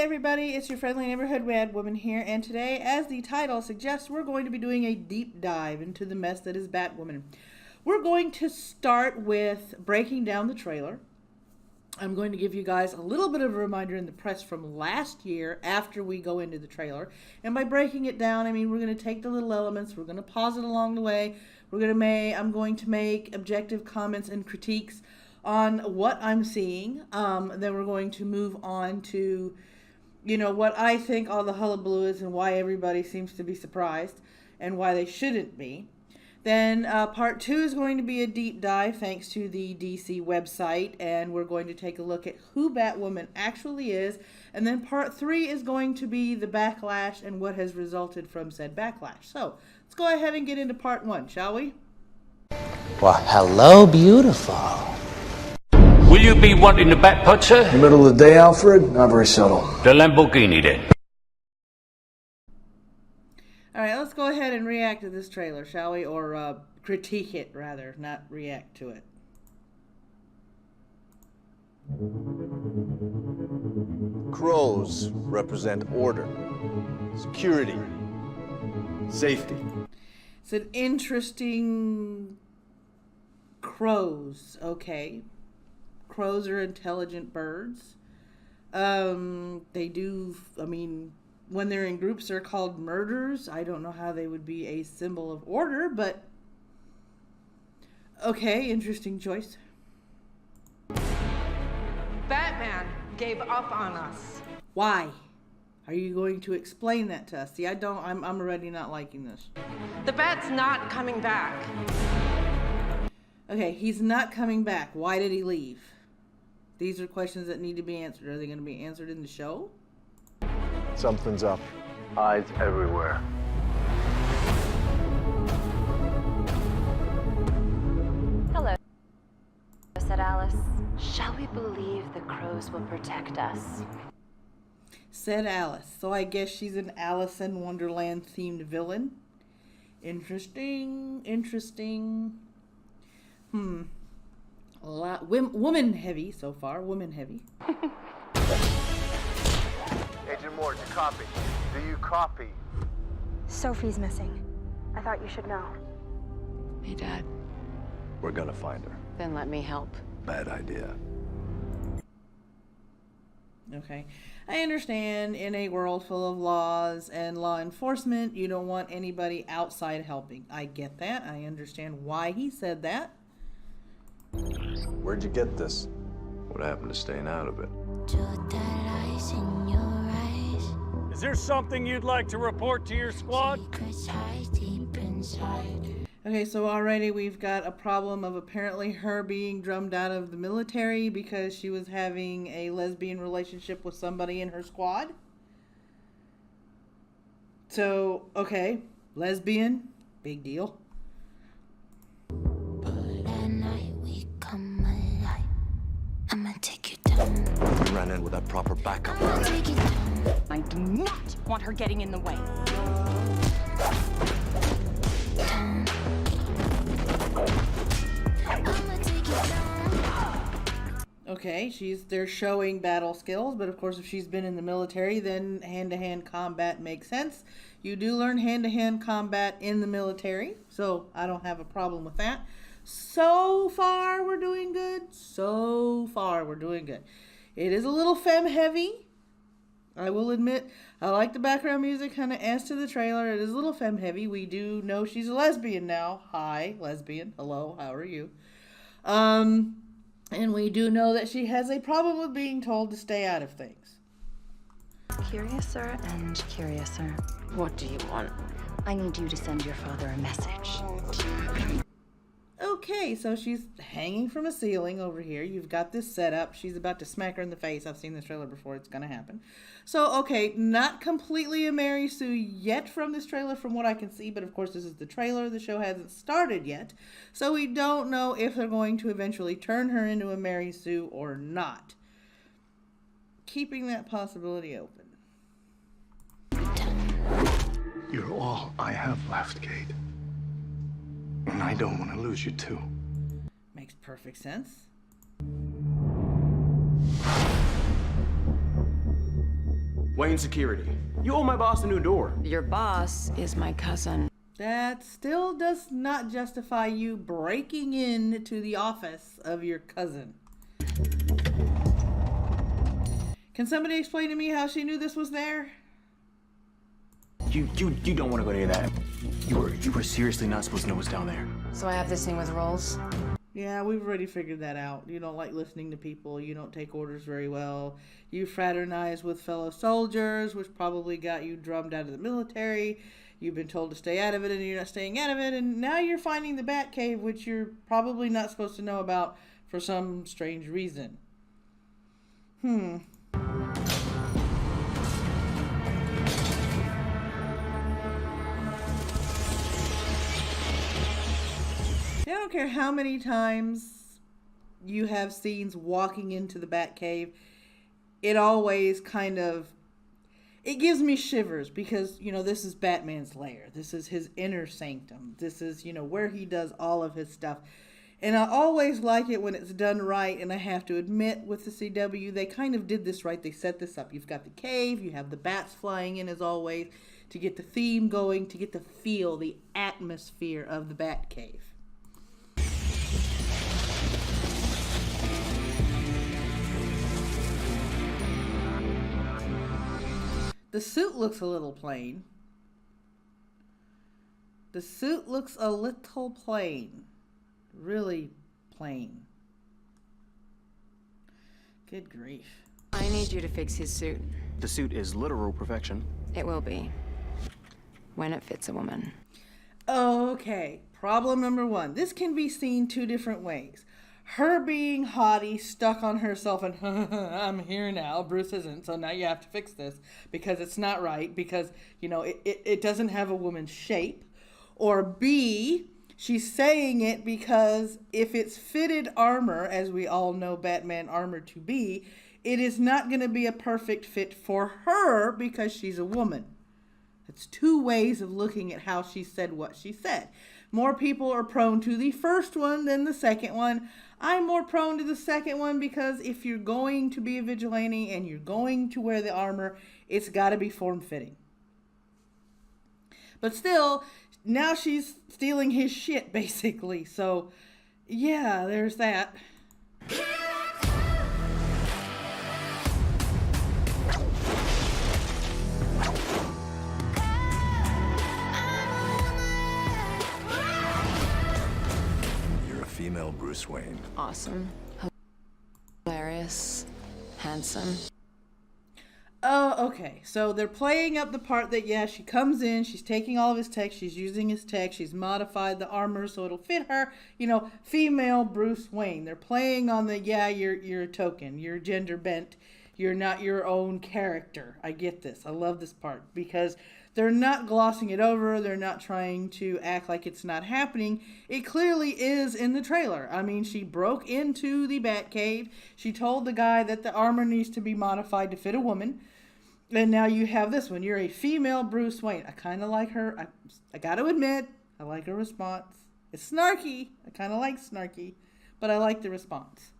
everybody, it's your friendly neighborhood Batwoman here, and today, as the title suggests, we're going to be doing a deep dive into the mess that is Batwoman. We're going to start with breaking down the trailer. I'm going to give you guys a little bit of a reminder in the press from last year after we go into the trailer. And by breaking it down, I mean we're going to take the little elements, we're going to pause it along the way, I'm going to make objective comments and critiques on what I'm seeing. Then we're going to move on to, what I think all the hullabaloo is and why everybody seems to be surprised and why they shouldn't be. Then part 2 is going to be a deep dive thanks to the DC website, and we're going to take a look at who Batwoman actually is. And then part 3 is going to be the backlash and what has resulted from said backlash. So let's go ahead and get into part 1, shall we? Well, hello, beautiful. Will you be wanting the Bat Putt, sir? Middle of the day, Alfred? Not very subtle. The Lamborghini, then. Alright, let's go ahead and react to this trailer, shall we? Or critique it, rather, not react to it. Crows represent order, security, safety. It's an interesting... Crows, okay. Crows are intelligent birds. They do, when they're in groups, they're called murders. I don't know how they would be a symbol of order, but okay, interesting choice. Batman gave up on us. Why? Are you going to explain that to us? See, I'm already not liking this. The Bat's not coming back. Okay, he's not coming back. Why did he leave? These are questions that need to be answered. Are they going to be answered in the show? Something's up. Eyes everywhere. Hello, said Alice. Shall we believe the crows will protect us? Said Alice. So I guess she's an Alice in Wonderland themed villain. Interesting. A lot woman heavy so far. Woman heavy. Agent Moore, do you copy? Do you copy? Sophie's missing. I thought you should know. Hey, Dad. We're gonna find her. Then let me help. Bad idea. Okay. I understand in a world full of laws and law enforcement, you don't want anybody outside helping. I get that. I understand why he said that. Where'd you get this? What happened to staying out of it? Is there something you'd like to report to your squad? Okay, so already we've got a problem of apparently her being drummed out of the military because she was having a lesbian relationship with somebody in her squad. So, okay, lesbian, big deal. We ran in without proper backup. I do not want her getting in the way. Okay, they're showing battle skills, but of course if she's been in the military, then hand-to-hand combat makes sense. You do learn hand-to-hand combat in the military, so I don't have a problem with that. So far, we're doing good. It is a little femme-heavy. I will admit, I like the background music, kind of adds to the trailer. It is a little femme-heavy. We do know she's a lesbian now. Hi, lesbian. Hello, how are you? And we do know that she has a problem with being told to stay out of things. Curiouser and curiouser. What do you want? I need you to send your father a message. Okay, so she's hanging from a ceiling over here. You've got this set up. She's about to smack her in the face. I've seen this trailer before. It's going to happen. So, okay, not completely a Mary Sue yet from this trailer from what I can see. But, of course, this is the trailer. The show hasn't started yet. So we don't know if they're going to eventually turn her into a Mary Sue or not. Keeping that possibility open. You're all I have left, Kate. And I don't want to lose you too. Makes perfect sense. Wayne Security. You owe my boss a new door. Your boss is my cousin. That still does not justify you breaking into the office of your cousin. Can somebody explain to me how she knew this was there? You don't want to go to that. You were seriously not supposed to know what's down there. So I have this thing with rolls? Yeah, we've already figured that out. You don't like listening to people. You don't take orders very well. You fraternize with fellow soldiers, which probably got you drummed out of the military. You've been told to stay out of it, and you're not staying out of it. And now you're finding the Batcave, which you're probably not supposed to know about for some strange reason. I don't care how many times you have scenes walking into the Batcave, it always kind of, it gives me shivers because, you know, this is Batman's lair. This is his inner sanctum. This is, you know, where he does all of his stuff. And I always like it when it's done right, and I have to admit with the CW, they kind of did this right. They set this up. You've got the cave, you have the bats flying in as always, to get the theme going, to get the feel, the atmosphere of the Batcave. The suit looks a little plain. The suit looks a little plain. Really plain. Good grief. I need you to fix his suit. The suit is literal perfection. It will be. When it fits a woman. Okay, problem number one. This can be seen two different ways. Her being haughty, stuck on herself, and I'm here now, Bruce isn't, so now you have to fix this because it's not right, because, you know, it doesn't have a woman's shape. Or B, she's saying it because if it's fitted armor, as we all know Batman armor to be, it is not going to be a perfect fit for her because she's a woman. It's two ways of looking at how she said what she said. More people are prone to the first one than the second one. I'm more prone to the second one because if you're going to be a vigilante and you're going to wear the armor, it's got to be form-fitting. But still, now she's stealing his shit, basically. So, yeah, there's that. Female Bruce Wayne. Awesome. Hilarious. Handsome. Oh, okay. So they're playing up the part that, yeah, she comes in, she's taking all of his tech, she's using his tech, she's modified the armor so it'll fit her. You know, female Bruce Wayne. They're playing on the, yeah, you're a token, you're gender bent, you're not your own character. I get this. I love this part because they're not glossing it over. They're not trying to act like it's not happening. It clearly is in the trailer. I mean, she broke into the Batcave. She told the guy that the armor needs to be modified to fit a woman. And now you have this one. You're a female Bruce Wayne. I kind of like her. I got to admit, I like her response. It's snarky. I kind of like snarky, but I like the response.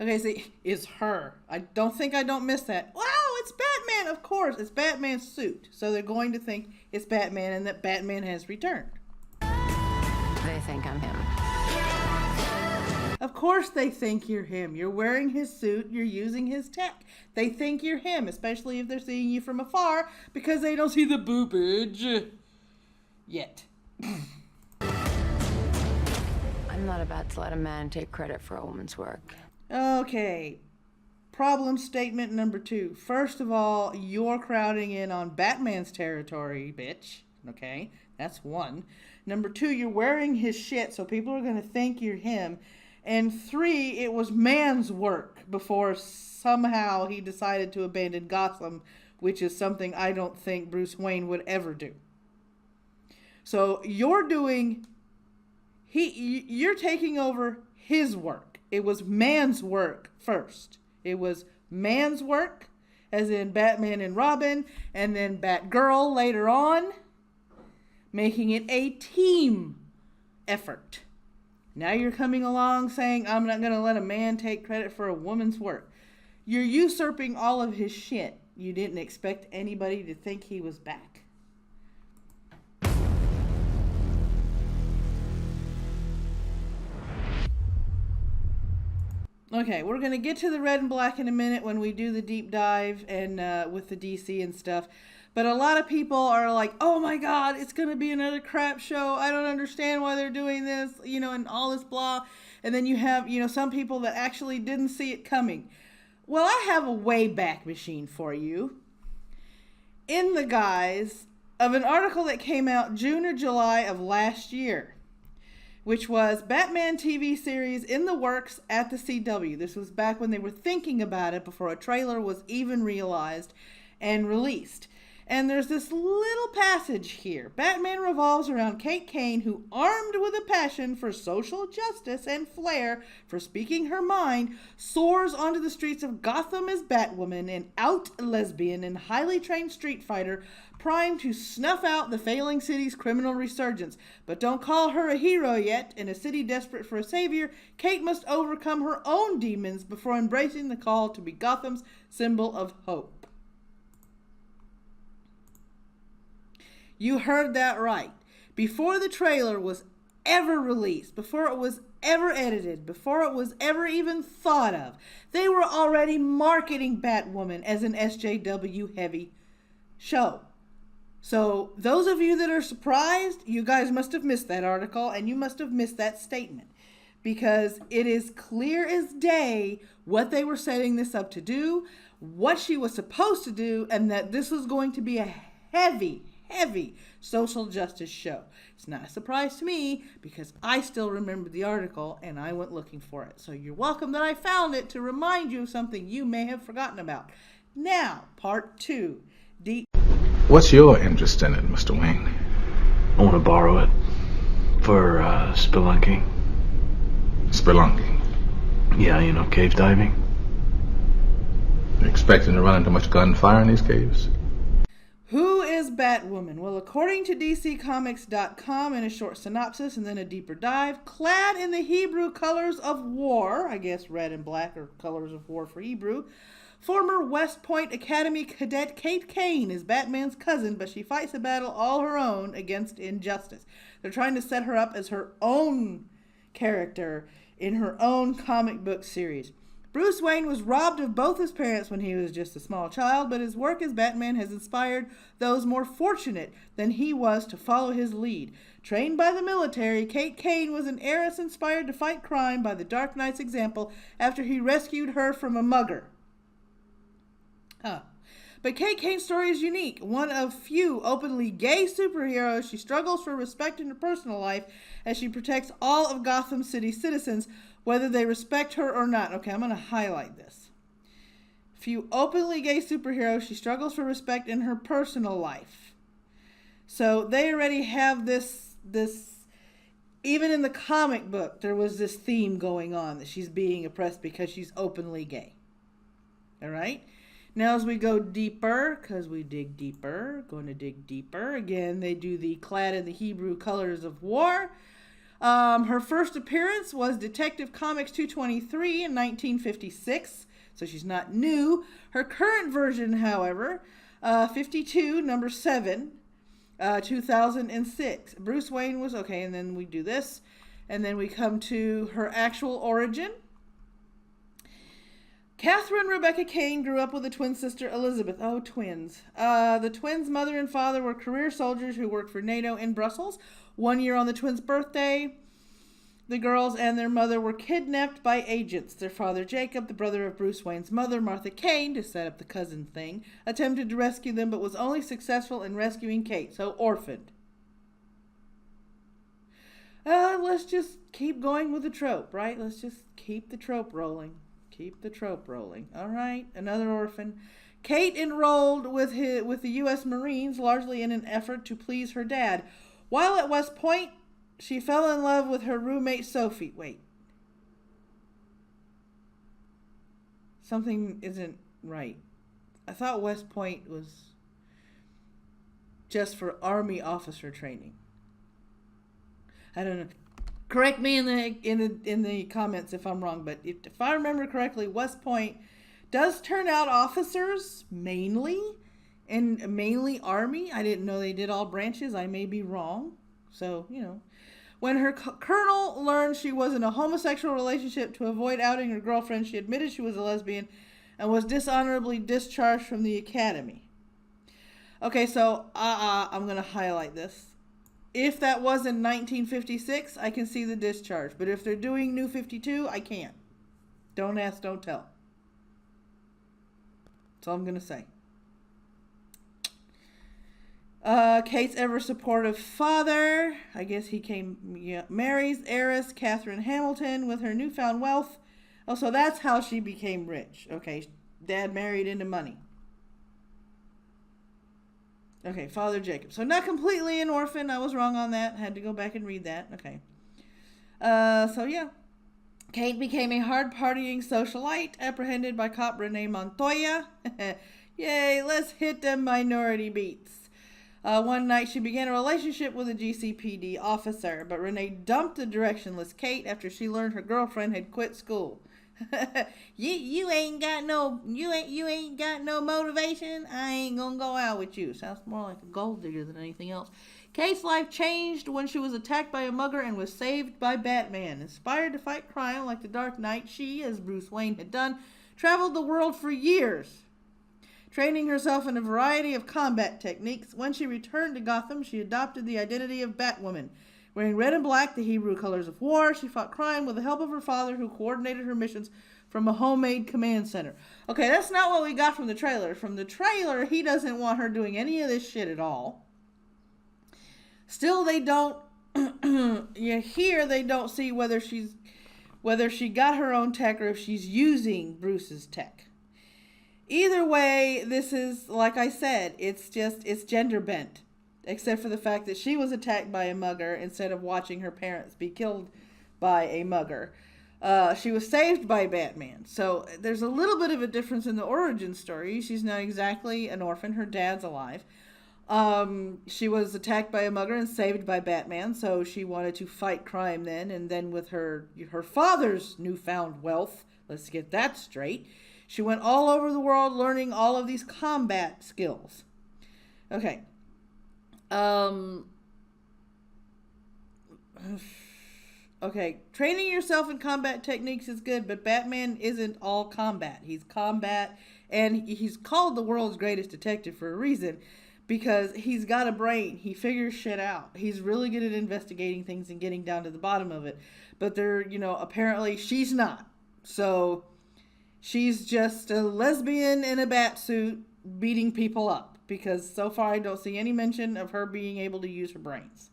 Okay, see, it's her. I don't miss that. Wow, it's Batman, of course. It's Batman's suit. So they're going to think it's Batman and that Batman has returned. They think I'm him. Of course they think you're him. You're wearing his suit. You're using his tech. They think you're him, especially if they're seeing you from afar because they don't see the boobage yet. I'm not about to let a man take credit for a woman's work. Okay, problem statement number 2. First of all, you're crowding in on Batman's territory, bitch. Okay, that's 1. Number 2, you're wearing his shit, so people are going to think you're him. And 3, it was man's work before somehow he decided to abandon Gotham, which is something I don't think Bruce Wayne would ever do. So you're taking over his work. It was man's work first. It was man's work, as in Batman and Robin, and then Batgirl later on, making it a team effort. Now you're coming along saying, I'm not going to let a man take credit for a woman's work. You're usurping all of his shit. You didn't expect anybody to think he was back. Okay, we're going to get to the red and black in a minute when we do the deep dive and with the DC and stuff. But a lot of people are like, oh my God, it's going to be another crap show. I don't understand why they're doing this, and all this blah. And then you have, some people that actually didn't see it coming. Well, I have a way back machine for you in the guise of an article that came out June or July of last year, which was Batman TV series in the works at the CW. This was back when they were thinking about it before a trailer was even realized and released. And there's this little passage here. Batman revolves around Kate Kane, who, armed with a passion for social justice and flair for speaking her mind, soars onto the streets of Gotham as Batwoman, an out lesbian and highly trained street fighter, primed to snuff out the failing city's criminal resurgence. But don't call her a hero yet. In a city desperate for a savior, Kate must overcome her own demons before embracing the call to be Gotham's symbol of hope. You heard that right. Before the trailer was ever released, before it was ever edited, before it was ever even thought of, they were already marketing Batwoman as an SJW heavy show. So those of you that are surprised, you guys must have missed that article and you must have missed that statement, because it is clear as day what they were setting this up to do, what she was supposed to do, and that this was going to be a heavy social justice show. It's not a surprise to me because I still remember the article and I went looking for it. So you're welcome that I found it to remind you of something you may have forgotten about. Now, part 2. What's your interest in it, Mr. Wayne? I want to borrow it for spelunking. Spelunking? Yeah, cave diving. You expecting to run into much gunfire in these caves? Who is Batwoman? Well, according to DCComics.com, in a short synopsis and then a deeper dive, clad in the Hebrew colors of war, I guess red and black are colors of war for Hebrew, former West Point Academy cadet Kate Kane is Batman's cousin, but she fights a battle all her own against injustice. They're trying to set her up as her own character in her own comic book series. Bruce Wayne was robbed of both his parents when he was just a small child, but his work as Batman has inspired those more fortunate than he was to follow his lead. Trained by the military, Kate Kane was an heiress inspired to fight crime by the Dark Knight's example after he rescued her from a mugger. But Kate Kane's story is unique. One of few openly gay superheroes, she struggles for respect in her personal life as she protects all of Gotham City citizens, whether they respect her or not. Okay, I'm going to highlight this. Few openly gay superheroes, she struggles for respect in her personal life. So they already have this, even in the comic book, there was this theme going on that she's being oppressed because she's openly gay. All right? Now as we go deeper, because we dig deeper, going to dig deeper. Again, they do the clad in the Hebrew colors of war. Her first appearance was Detective Comics 223 in 1956, so she's not new. Her current version, however, 52, number 7, 2006. Bruce Wayne was, okay, and then we do this, and then we come to her actual origin. Catherine Rebecca Kane grew up with a twin sister, Elizabeth. Oh, twins. The twins' mother and father were career soldiers who worked for NATO in Brussels. 1 year on the twins' birthday, the girls and their mother were kidnapped by agents. Their father, Jacob, the brother of Bruce Wayne's mother, Martha Kane, to set up the cousin thing, attempted to rescue them but was only successful in rescuing Kate, so orphaned. Let's just keep going with the trope, right? Let's just keep the trope rolling. Keep the trope rolling. All right, another orphan. Kate enrolled with the U.S. Marines, largely in an effort to please her dad. While at West Point, she fell in love with her roommate, Sophie. Wait. Something isn't right. I thought West Point was just for Army officer training. I don't know. Correct me in the comments if I'm wrong, but if I remember correctly, West Point does turn out officers mainly, and mainly Army. I didn't know they did all branches. I may be wrong. So, you know. When her colonel learned she was in a homosexual relationship, to avoid outing her girlfriend, she admitted she was a lesbian and was dishonorably discharged from the academy. Okay, so I'm going to highlight this. If that was in 1956, I can see the discharge. But if they're doing New 52, I can't. Don't ask, don't tell. That's all I'm going to say. Kate's ever supportive father, I guess marries heiress Catherine Hamilton with her newfound wealth. Oh, so that's how she became rich. Okay, dad married into money. Okay, Father Jacob. So not completely an orphan. I was wrong on that. Had to go back and read that. Okay. So yeah. Kate became a hard-partying socialite, apprehended by cop Renee Montoya. Yay, let's hit them minority beats. One night she began a relationship with a GCPD officer, but Renee dumped the directionless Kate after she learned her girlfriend had quit school. you ain't got no motivation. I ain't gonna go out with you. Sounds more like a gold digger than anything else. Kate's life changed when she was attacked by a mugger and was saved by Batman. Inspired to fight crime like the Dark Knight, she, as Bruce Wayne had done, traveled the world for years, training herself in a variety of combat techniques. When she returned to Gotham, she adopted the identity of Batwoman. Wearing red and black, the Hebrew colors of war, she fought crime with the help of her father, who coordinated her missions from a homemade command center. Okay, that's not what we got from the trailer. From the trailer, he doesn't want her doing any of this shit at all. Still, they don't, they don't see whether she got her own tech or if she's using Bruce's tech. Either way, this is, like I said, it's gender bent. Except for the fact that she was attacked by a mugger instead of watching her parents be killed by a mugger. She was saved by Batman. So there's a little bit of a difference in the origin story. She's not exactly an orphan. Her dad's alive. She was attacked by a mugger and saved by Batman. So she wanted to fight crime then. And then with her father's newfound wealth, let's get that straight, she went all over the world learning all of these combat skills. Okay. Okay, training yourself in combat techniques is good, but Batman isn't all combat. He's combat, and he's called the world's greatest detective for a reason, because he's got a brain. He figures shit out. He's really good at investigating things and getting down to the bottom of it. But apparently she's not. So she's just a lesbian in a bat suit beating people up. Because so far I don't see any mention of her being able to use her brains.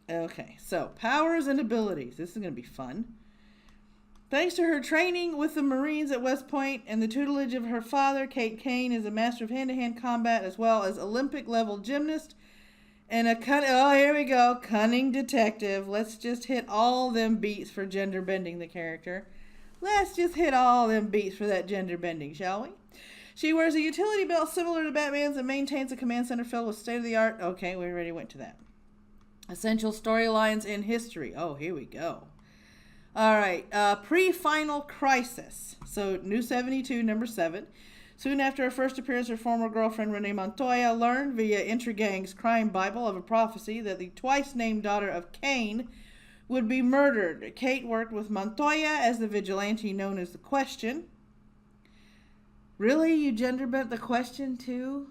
Okay, so powers and abilities. This is going to be fun. Thanks to her training with the Marines at West Point and the tutelage of her father, Kate Kane is a master of hand-to-hand combat as well as Olympic-level gymnast and here we go, cunning detective. Let's just hit all them beats for gender bending the character. Let's just hit all them beats for that gender bending, shall we? She wears a utility belt similar to Batman's and maintains a command center filled with state-of-the-art... Okay, we already went to that. Essential storylines in history. Oh, here we go. All right. Pre-Final Crisis. So, New 72, number 7. Soon after her first appearance, her former girlfriend, Renee Montoya, learned via Intragang's crime bible of a prophecy that the twice-named daughter of Cain would be murdered. Kate worked with Montoya as the vigilante known as the Question. Really? You gender bent the Question too?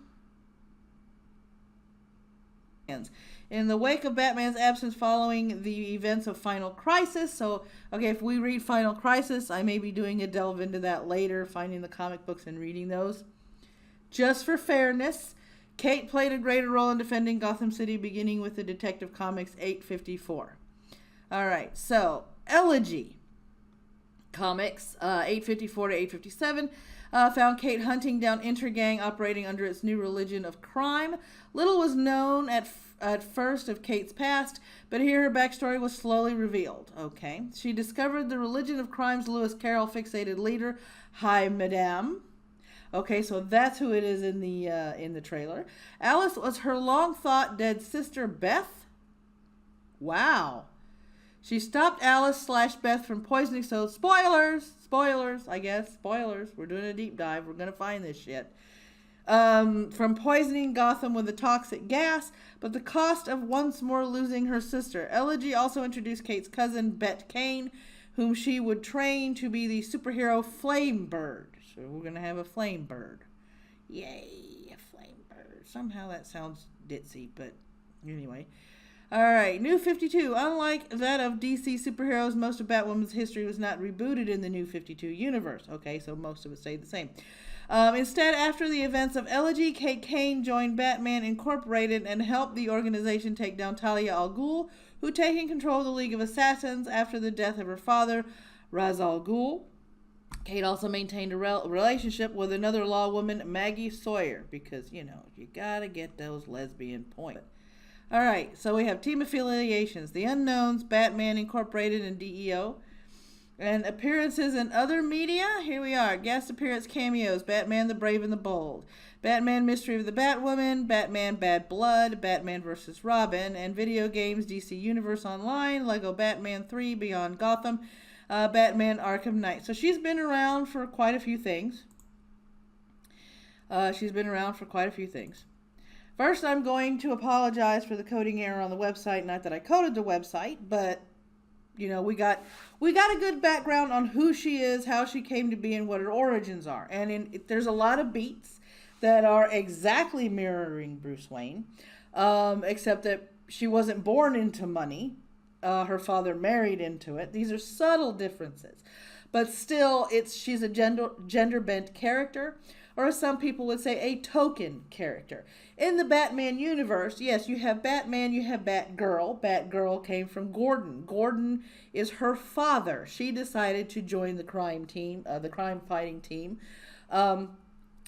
In the wake of Batman's absence following the events of Final Crisis. So, okay, if we read Final Crisis, I may be doing a delve into that later, finding the comic books and reading those. Just for fairness, Kate played a greater role in defending Gotham City, beginning with the Detective Comics 854. All right, so Elegy Comics 854 to 857 found Kate hunting down Intergang operating under its new religion of crime. Little was known at first of Kate's past, but here her backstory was slowly revealed. Okay, she discovered the religion of crime's Lewis Carroll fixated leader, Hi Madame, Okay, so that's who it is in the trailer. Alice was her long thought dead sister Beth. Wow. She stopped Alice/Beth from poisoning. So spoilers, I guess. Spoilers. We're doing a deep dive. We're gonna find this shit. From poisoning Gotham with a toxic gas, but the cost of once more losing her sister. Elegy also introduced Kate's cousin, Bet Kane, whom she would train to be the superhero Flame Bird. So we're going to have a Flame Bird. Yay, a Flame Bird. Somehow that sounds ditzy, but anyway. Alright, New 52. Unlike that of DC superheroes, most of Batwoman's history was not rebooted in the New 52 universe. Okay, so most of it stayed the same. Instead, after the events of Elegy, Kate Kane joined Batman Incorporated and helped the organization take down Talia al Ghul, who taken control of the League of Assassins after the death of her father, Ra's al Ghul. Kate also maintained a relationship with another lawwoman, Maggie Sawyer, because, you gotta get those lesbian points. Alright, so we have team affiliations, The Unknowns, Batman Incorporated, and DEO. And appearances in other media, here we are. Guest appearance cameos, Batman the Brave and the Bold, Batman Mystery of the Batwoman, Batman Bad Blood, Batman vs. Robin, and video games, DC Universe Online, Lego Batman 3, Beyond Gotham, Batman Arkham Knight. So she's been around for quite a few things. First, I'm going to apologize for the coding error on the website. Not that I coded the website, but we got a good background on who she is, how she came to be, and what her origins are. And there's a lot of beats that are exactly mirroring Bruce Wayne, except that she wasn't born into money. Her father married into it. These are subtle differences. But still, she's a gender-bent character, or as some people would say, a token character. In the Batman universe, yes, you have Batman, you have Batgirl. Batgirl came from Gordon. Gordon is her father. She decided to join the crime team, the crime-fighting team, on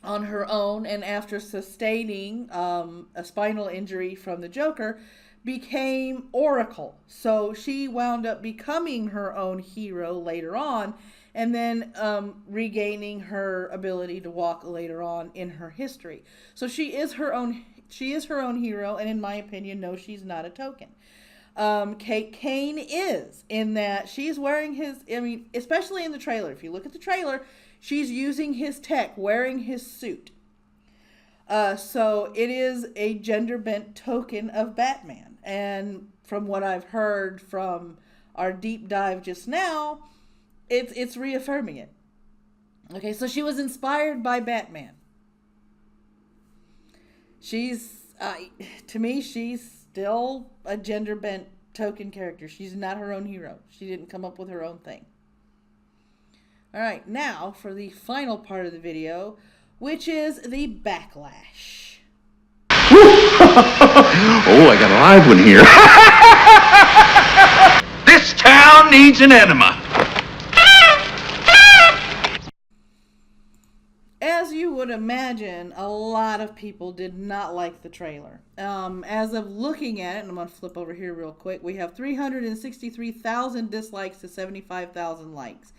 her own, and after sustaining a spinal injury from the Joker, became Oracle. So she wound up becoming her own hero later on, and then regaining her ability to walk later on in her history. So she is her own hero, and in my opinion, no, she's not a token. Kate Kane is, in that she's wearing especially in the trailer. If you look at the trailer, she's using his tech, wearing his suit. So it is a gender-bent token of Batman. And from what I've heard from our deep dive just now, it's reaffirming it. Okay, so she was inspired by Batman. To me, she's still a gender-bent token character. She's not her own hero. She didn't come up with her own thing. All right, now for the final part of the video, which is the Backlash. Oh, I got a live one here. This town needs an enema. As you would imagine, a lot of people did not like the trailer. As of looking at it, and I'm going to flip over here real quick, we have 363,000 dislikes to 75,000 likes.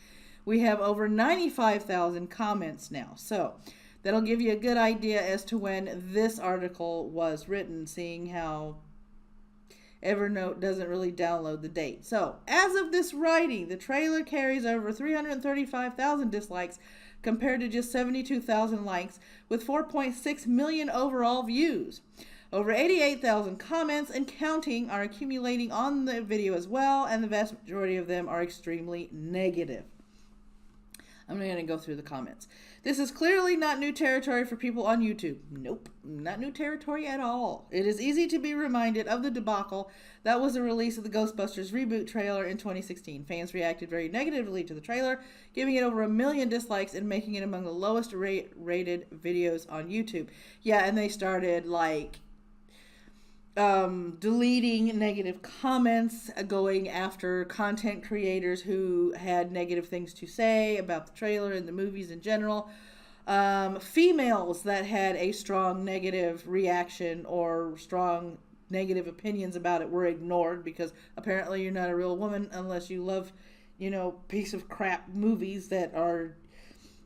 We have over 95,000 comments now. So that'll give you a good idea as to when this article was written, seeing how Evernote doesn't really download the date. So as of this writing, the trailer carries over 335,000 dislikes compared to just 72,000 likes, with 4.6 million overall views. Over 88,000 comments and counting are accumulating on the video as well, and the vast majority of them are extremely negative. I'm going to go through the comments. This is clearly not new territory for people on YouTube. Nope, not new territory at all. It is easy to be reminded of the debacle that was the release of the Ghostbusters reboot trailer in 2016. Fans reacted very negatively to the trailer, giving it over 1 million dislikes and making it among the lowest rated videos on YouTube. Yeah, and they started deleting negative comments, going after content creators who had negative things to say about the trailer and the movies in general. Females that had a strong negative reaction or strong negative opinions about it were ignored, because apparently you're not a real woman unless you love, piece of crap movies that are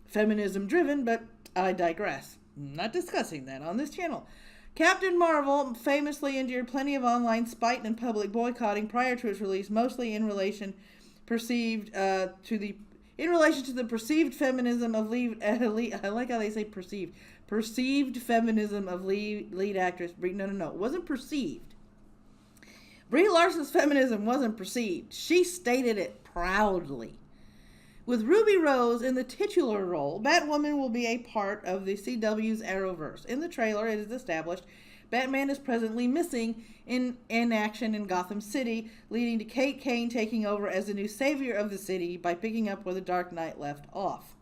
feminism driven. But I digress. Not discussing that on this channel. Captain Marvel famously endured plenty of online spite and public boycotting prior to its release, mostly in relation to the perceived feminism of I like how they say perceived feminism of lead actress Brie. No, it wasn't perceived. Brie Larson's feminism wasn't perceived. She stated it proudly. With Ruby Rose in the titular role, Batwoman will be a part of the CW's Arrowverse. In the trailer, it is established Batman is presently missing in action in Gotham City, leading to Kate Kane taking over as the new savior of the city by picking up where the Dark Knight left off.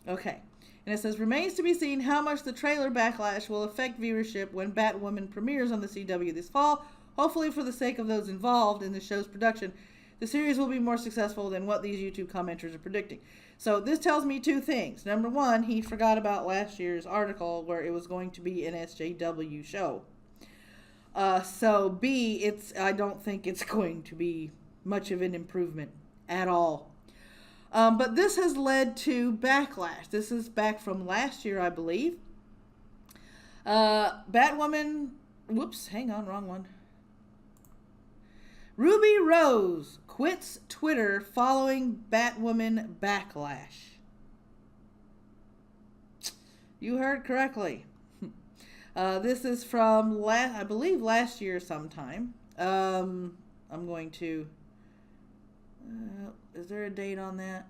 Okay. And it says, remains to be seen how much the trailer Backlash will affect viewership when Batwoman premieres on the CW this fall. Hopefully, for the sake of those involved in the show's production, the series will be more successful than what these YouTube commenters are predicting. So this tells me two things. Number one, he forgot about last year's article where it was going to be an SJW show. So B, I don't think it's going to be much of an improvement at all. But this has led to Backlash. This is back from last year, I believe. Batwoman, whoops, hang on, wrong one. Ruby Rose quits Twitter following Batwoman backlash. You heard correctly. This is from, I believe, last year sometime. I'm going to... is there a date on that?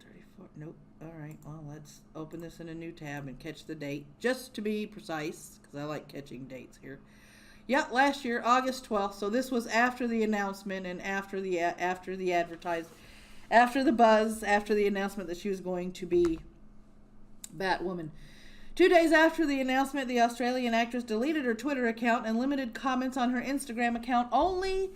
34? Nope. All right. Well, let's open this in a new tab and catch the date, just to be precise, because I like catching dates here. Yeah, last year, August 12th. So this was after the announcement and after the buzz, after the announcement that she was going to be Batwoman. 2 days after the announcement, the Australian actress deleted her Twitter account and limited comments on her Instagram account only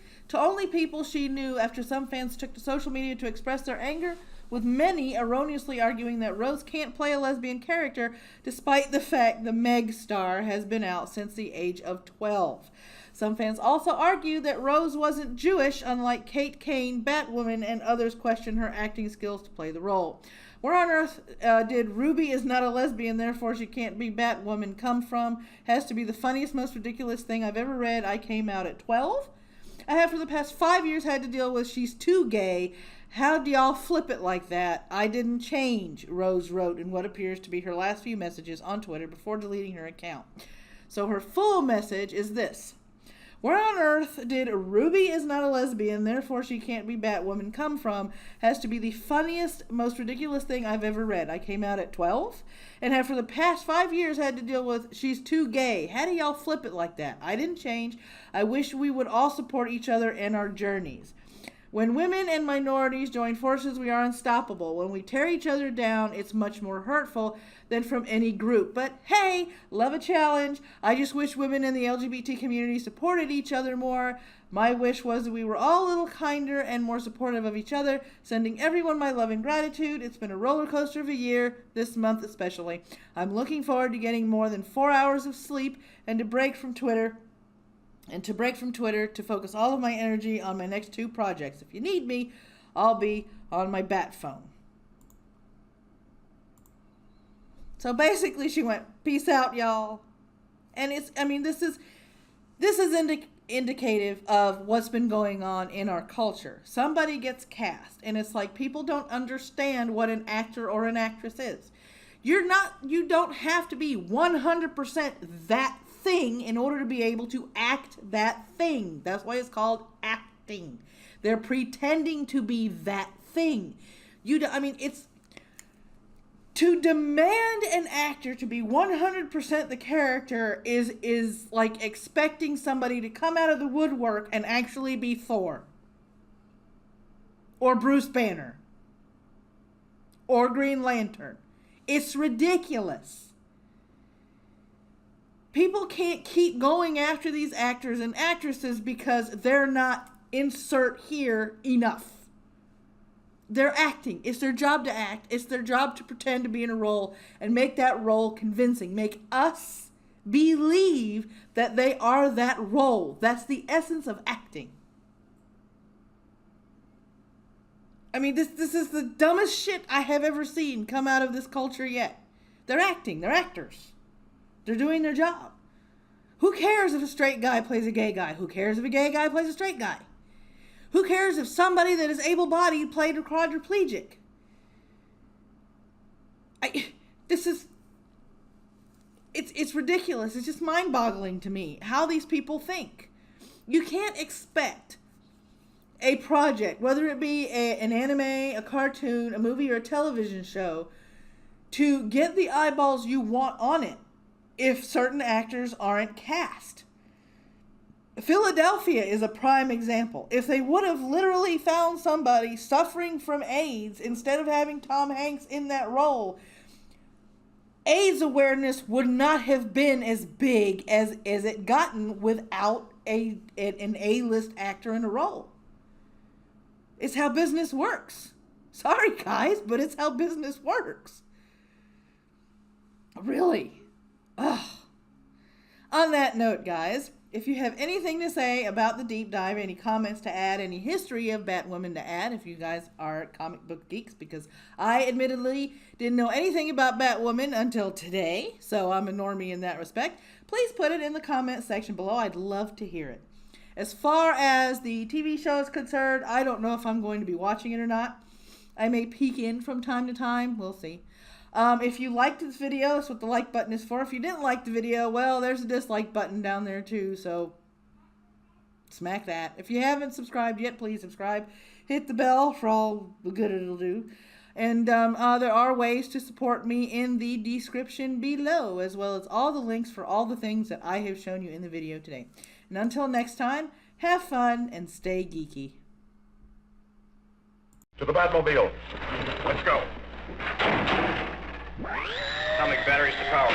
people she knew after some fans took to social media to express their anger, with many erroneously arguing that Rose can't play a lesbian character despite the fact the Meg star has been out since the age of 12. Some fans also argue that Rose wasn't Jewish, unlike Kate Kane, Batwoman, and others question her acting skills to play the role. Where on earth did Ruby is not a lesbian, therefore she can't be Batwoman come from? Has to be the funniest, most ridiculous thing I've ever read. I came out at 12. I have for the past 5 years had to deal with she's too gay. How do y'all flip it like that? I didn't change, Rose wrote in what appears to be her last few messages on Twitter before deleting her account. So her full message is this. Where on earth did Ruby is not a lesbian, therefore she can't be Batwoman come from? Has to be the funniest, most ridiculous thing I've ever read. I came out at 12 and have for the past 5 years had to deal with she's too gay. How do y'all flip it like that? I didn't change. I wish we would all support each other in our journeys. When women and minorities join forces, we are unstoppable. When we tear each other down, it's much more hurtful than from any group. But hey, love a challenge. I just wish women in the LGBT community supported each other more. My wish was that we were all a little kinder and more supportive of each other. Sending everyone my love and gratitude. It's been a roller coaster of a year, this month especially. I'm looking forward to getting more than 4 hours of sleep and to break from Twitter to focus all of my energy on my next 2 projects. If you need me, I'll be on my bat phone. So basically she went, peace out, y'all. And this is indicative of what's been going on in our culture. Somebody gets cast and it's like people don't understand what an actor or an actress is. You don't have to be 100% that thing in order to be able to act that thing. That's why it's called acting. They're pretending to be that thing. It's to demand an actor to be 100% the character is like expecting somebody to come out of the woodwork and actually be Thor or Bruce Banner or Green Lantern. It's ridiculous. People can't keep going after these actors and actresses because they're not insert here enough. They're acting. It's their job to act. It's their job to pretend to be in a role and make that role convincing. Make us believe that they are that role. That's the essence of acting. This is the dumbest shit I have ever seen come out of this culture yet. They're acting. They're actors. They're doing their job. Who cares if a straight guy plays a gay guy? Who cares if a gay guy plays a straight guy? Who cares if somebody that is able-bodied played a quadriplegic? It's ridiculous. It's just mind-boggling to me how these people think. You can't expect a project, whether it be an anime, a cartoon, a movie, or a television show, to get the eyeballs you want on it if certain actors aren't cast. Philadelphia is a prime example. If they would have literally found somebody suffering from AIDS instead of having Tom Hanks in that role, AIDS awareness would not have been as big as it gotten without an A-list actor in a role. It's how business works. Sorry, guys, but it's how business works. Really. Ugh. On that note, guys, if you have anything to say about the deep dive, any comments to add, any history of Batwoman to add, if you guys are comic book geeks, because I admittedly didn't know anything about Batwoman until today, so I'm a normie in that respect, please put it in the comment section below. I'd love to hear it. As far as the TV show is concerned, I don't know if I'm going to be watching it or not. I may peek in from time to time. We'll see. If you liked this video, that's what the like button is for. If you didn't like the video, well, there's a dislike button down there too, so smack that. If you haven't subscribed yet, please subscribe. Hit the bell for all the good it'll do. And there are ways to support me in the description below, as well as all the links for all the things that I have shown you in the video today. And until next time, have fun and stay geeky. To the Batmobile. Let's go. Atomic batteries to power.